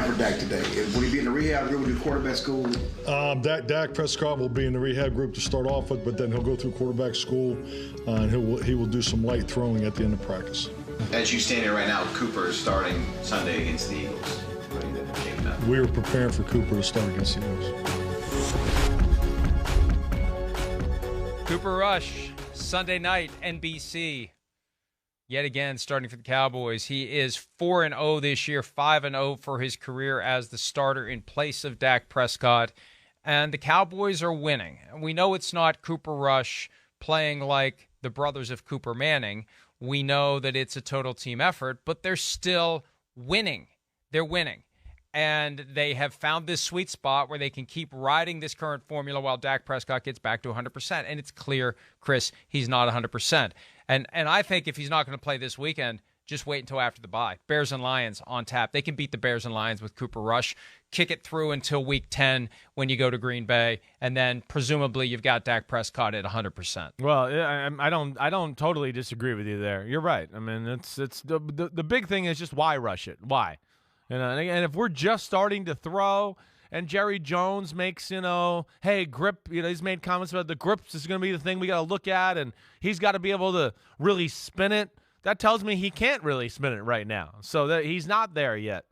plan for Dak today? Will he be in the rehab group with the quarterback school? Dak Prescott will be in the rehab group to start off with, but then he'll go through quarterback school, and he will do some light throwing at the end of practice. As you stand here right now, Cooper is starting Sunday against the Eagles. We are preparing for Cooper to start against the Eagles. Cooper Rush, Sunday night, NBC. Yet again, starting for the Cowboys. He is 4-0 this year, 5-0 for his career as the starter in place of Dak Prescott. And the Cowboys are winning. And we know it's not Cooper Rush playing like the brothers of Cooper Manning. We know that it's a total team effort, but they're still winning. They're winning. And they have found this sweet spot where they can keep riding this current formula while Dak Prescott gets back to 100%. And it's clear, Chris, he's not 100%. And I think if he's not going to play this weekend, just wait until after the bye. Bears and Lions on tap. They can beat the Bears and Lions with Cooper Rush. Kick it through until week 10 when you go to Green Bay, and then presumably you've got Dak Prescott at 100%. Well, I don't totally disagree with you there. You're right. I mean, it's the big thing is just why rush it? Why? And if we're just starting to throw, and Jerry Jones makes, hey, grip, he's made comments about the grips is going to be the thing we got to look at, and he's got to be able to really spin it. That tells me he can't really spin it right now, so that he's not there yet.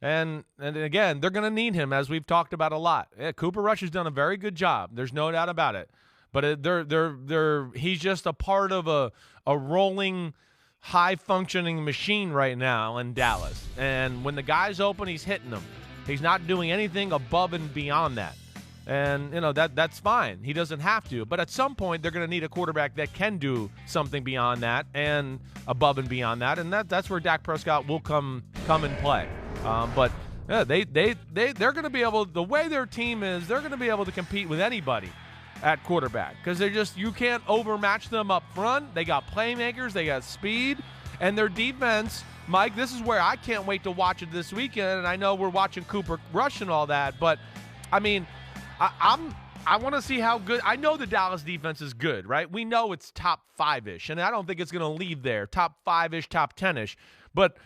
And again, they're going to need him, as we've talked about a lot. Yeah, Cooper Rush has done a very good job. There's no doubt about it. But he's just a part of a rolling, high-functioning machine right now in Dallas. And when the guy's open, he's hitting them. He's not doing anything above and beyond that. And, that's fine. He doesn't have to. But at some point, they're going to need a quarterback that can do something beyond that and above and beyond that. And that's where Dak Prescott will come and play. But yeah, they're going to be able, the way their team is, they're going to be able to compete with anybody at quarterback, because you can't overmatch them up front. They got playmakers, they got speed, and their defense, Mike, this is where I can't wait to watch it this weekend. And I know we're watching Cooper Rush and all that, but I mean, I want to see how good. I know the Dallas defense is good, right? We know it's top 5-ish, and I don't think it's going to leave there, top 5-ish, top 10-ish. But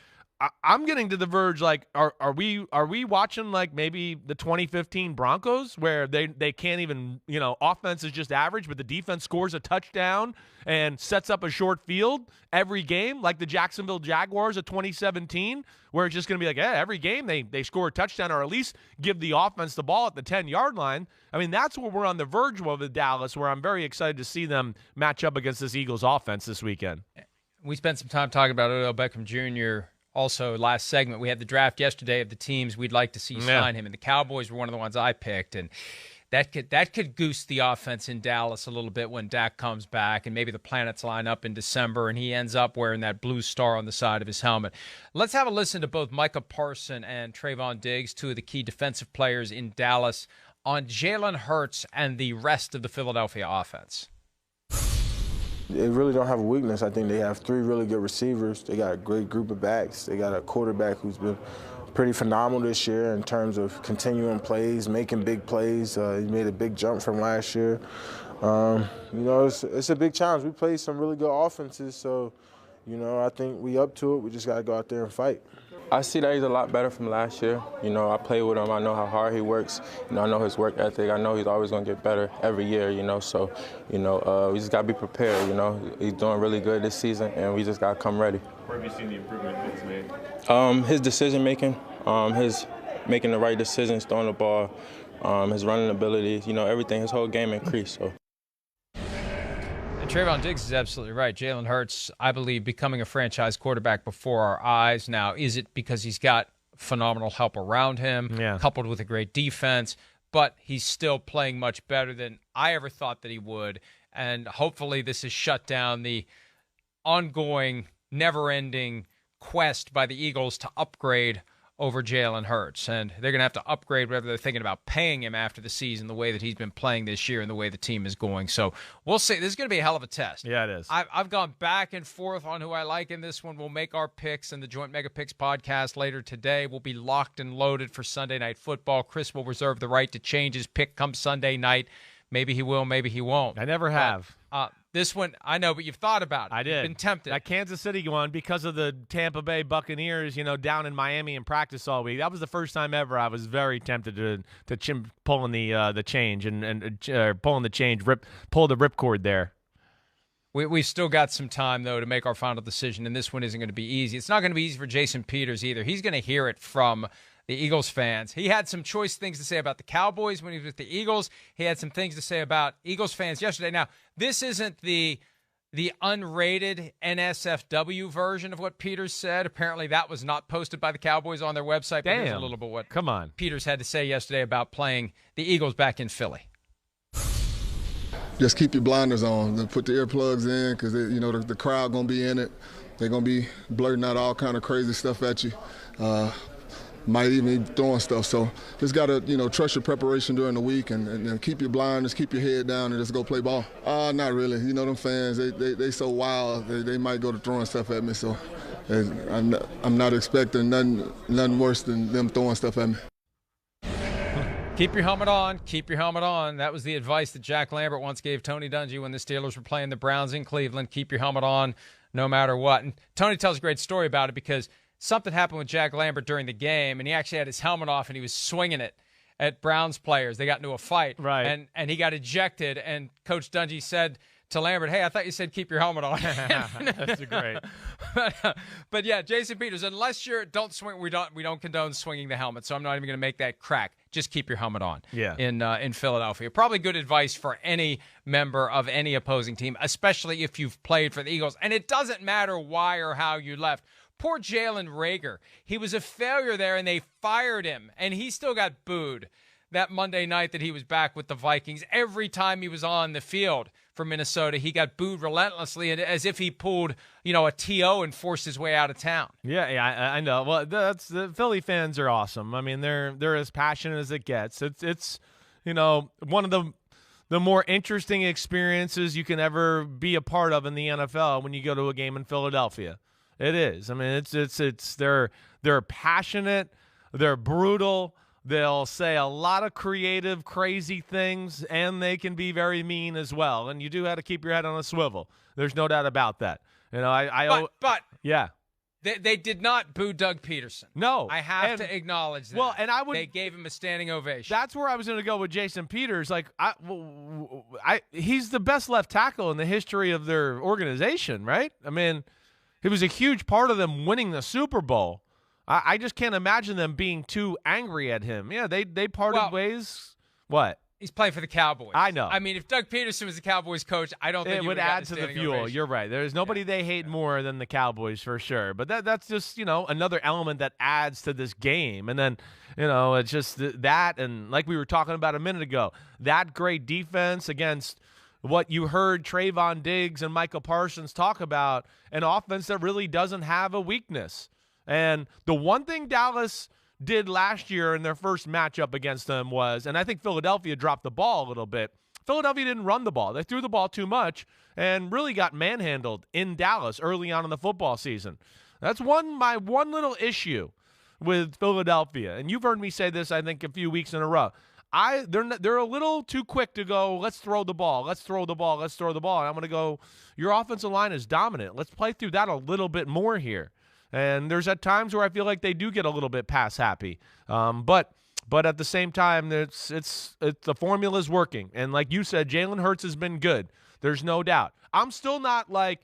I'm getting to the verge, like, are we watching like maybe the 2015 Broncos, where they can't even, offense is just average, but the defense scores a touchdown and sets up a short field every game, like the Jacksonville Jaguars of 2017, where it's just going to be like, every game they score a touchdown, or at least give the offense the ball at the 10-yard line. I mean, that's what we're on the verge of with Dallas, where I'm very excited to see them match up against this Eagles offense this weekend. We spent some time talking about Odell Beckham Jr. Also, last segment, we had the draft yesterday of the teams we'd like to see sign him, and the Cowboys were one of the ones I picked, and that could goose the offense in Dallas a little bit when Dak comes back, and maybe the planets line up in December, and he ends up wearing that blue star on the side of his helmet. Let's have a listen to both Micah Parson and Trayvon Diggs, two of the key defensive players in Dallas, on Jalen Hurts and the rest of the Philadelphia offense. They really don't have a weakness. I think they have 3 really good receivers. They got a great group of backs. They got a quarterback who's been pretty phenomenal this year in terms of continuing plays, making big plays. He made a big jump from last year. It's a big challenge. We played some really good offenses, so, I think we up to it. We just got to go out there and fight. I see that he's a lot better from last year. I play with him. I know how hard he works. I know his work ethic. I know he's always going to get better every year, So, we just got to be prepared, He's doing really good this season, and we just got to come ready. Where have you seen the improvement that he's made? His decision-making, his making the right decisions, throwing the ball, his running ability, everything, his whole game increased, so. And Trayvon Diggs is absolutely right. Jalen Hurts, I believe, becoming a franchise quarterback before our eyes. Now, is it because he's got phenomenal help around him, coupled with a great defense? But he's still playing much better than I ever thought that he would. And hopefully this has shut down the ongoing, never-ending quest by the Eagles to upgrade over Jalen Hurts. And they're going to have to upgrade whether they're thinking about paying him after the season, the way that he's been playing this year and the way the team is going. So we'll see. This is going to be a hell of a test. Yeah, it is. I've gone back and forth on who I like in this one. We'll make our picks in the Joint Mega Picks podcast later today. We'll be locked and loaded for Sunday Night Football. Chris will reserve the right to change his pick come Sunday night. Maybe he will, maybe he won't. I never have. This one, I know, but you've thought about it. I did. You've been tempted. That Kansas City one, because of the Tampa Bay Buccaneers, down in Miami in practice all week. That was the first time ever I was very tempted to pulling the change and pulling the change, pull the ripcord there. We've still got some time, though, to make our final decision, and this one isn't going to be easy. It's not going to be easy for Jason Peters either. He's going to hear it from the Eagles fans. He had some choice things to say about the Cowboys when he was with the Eagles. He had some things to say about Eagles fans yesterday. Now, this isn't the unrated NSFW version of what Peters said. Apparently, that was not posted by the Cowboys on their website. But here's a little bit what Peters had to say yesterday about playing the Eagles back in Philly. Just keep your blinders on. Put the earplugs in because the crowd gonna be in it. They're gonna be blurting out all kind of crazy stuff at you. Might even be throwing stuff. So just gotta trust your preparation during the week and keep your blinders, keep your head down, and just go play ball. Not really. Them fans they so wild. They might go to throwing stuff at me. So I'm not expecting nothing worse than them throwing stuff at me. Keep your helmet on. Keep your helmet on. That was the advice that Jack Lambert once gave Tony Dungy when the Steelers were playing the Browns in Cleveland. Keep your helmet on no matter what. And Tony tells a great story about it because something happened with Jack Lambert during the game, and he actually had his helmet off, and he was swinging it at Browns players. They got into a fight, right? And he got ejected, and Coach Dungy said to Lambert, "Hey, I thought you said keep your helmet on." That's great. But yeah, Jason Peters, unless don't swing, we don't condone swinging the helmet, so I'm not even going to make that crack. Just keep your helmet on. Yeah. In Philadelphia, probably good advice for any member of any opposing team, especially if you've played for the Eagles, and it doesn't matter why or how you left. Poor Jalen Reagor. He was a failure there, and they fired him, and he still got booed that Monday night that he was back with the Vikings. Every time he was on the field for Minnesota, he got booed relentlessly, as if he pulled, a TO and forced his way out of town. Yeah, I know. Well, the Philly fans are awesome. I mean, they're as passionate as it gets. It's one of the more interesting experiences you can ever be a part of in the NFL when you go to a game in Philadelphia. It is. I mean, they're passionate, they're brutal. They'll say a lot of creative, crazy things, and they can be very mean as well. And you do have to keep your head on a swivel. There's no doubt about that. But yeah, they did not boo Doug Peterson. No, I have to acknowledge that. Well, and they gave him a standing ovation. That's where I was going to go with Jason Peters. Like, he's the best left tackle in the history of their organization, right? I mean, he was a huge part of them winning the Super Bowl. I just can't imagine them being too angry at him. Yeah, they parted ways. What? He's playing for the Cowboys. I know. I mean, if Doug Peterson was the Cowboys coach, I don't think it would add to the fuel. Ovation. You're right. There's nobody they hate more than the Cowboys for sure. But that's just another element that adds to this game. And then it's just that, and like we were talking about a minute ago, that great defense against what you heard Trayvon Diggs and Michael Parsons talk about, an offense that really doesn't have a weakness. And the one thing Dallas did last year in their first matchup against them was, and I think Philadelphia dropped the ball a little bit, Philadelphia didn't run the ball. They threw the ball too much and really got manhandled in Dallas early on in the football season. That's my one little issue with Philadelphia. And you've heard me say this, I think, a few weeks in a row. They're a little too quick to go, let's throw the ball, let's throw the ball, let's throw the ball. And I'm going to go, your offensive line is dominant. Let's play through that a little bit more here. And there's at times where I feel like they do get a little bit pass happy. But at the same time, it's the formula is working. And like you said, Jalen Hurts has been good. There's no doubt. I'm still not like,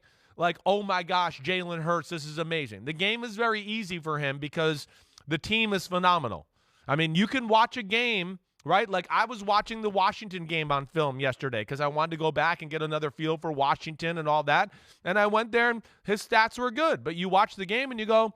oh my gosh, Jalen Hurts, this is amazing. The game is very easy for him because the team is phenomenal. I mean, you can watch a game, right? Like I was watching the Washington game on film yesterday because I wanted to go back and get another feel for Washington and all that. And I went there and his stats were good. But you watch the game and you go,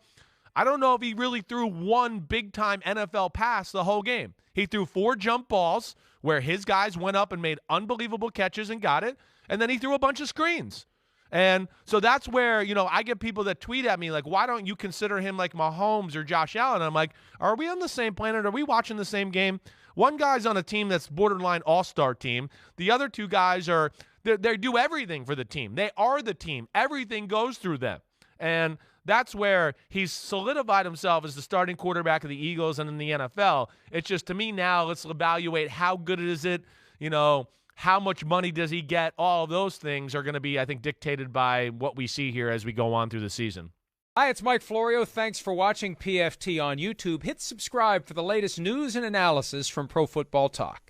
I don't know if he really threw one big-time NFL pass the whole game. He threw 4 jump balls where his guys went up and made unbelievable catches and got it. And then he threw a bunch of screens. And so that's where, I get people that tweet at me like, why don't you consider him like Mahomes or Josh Allen? I'm like, are we on the same planet? Are we watching the same game? One guy's on a team that's borderline all-star team. The other 2 guys they do everything for the team. They are the team. Everything goes through them. And that's where he's solidified himself as the starting quarterback of the Eagles and in the NFL. It's just, to me now, let's evaluate how good is it, How much money does he get? All of those things are going to be, I think, dictated by what we see here as we go on through the season. Hi, it's Mike Florio. Thanks for watching PFT on YouTube. Hit subscribe for the latest news and analysis from Pro Football Talk.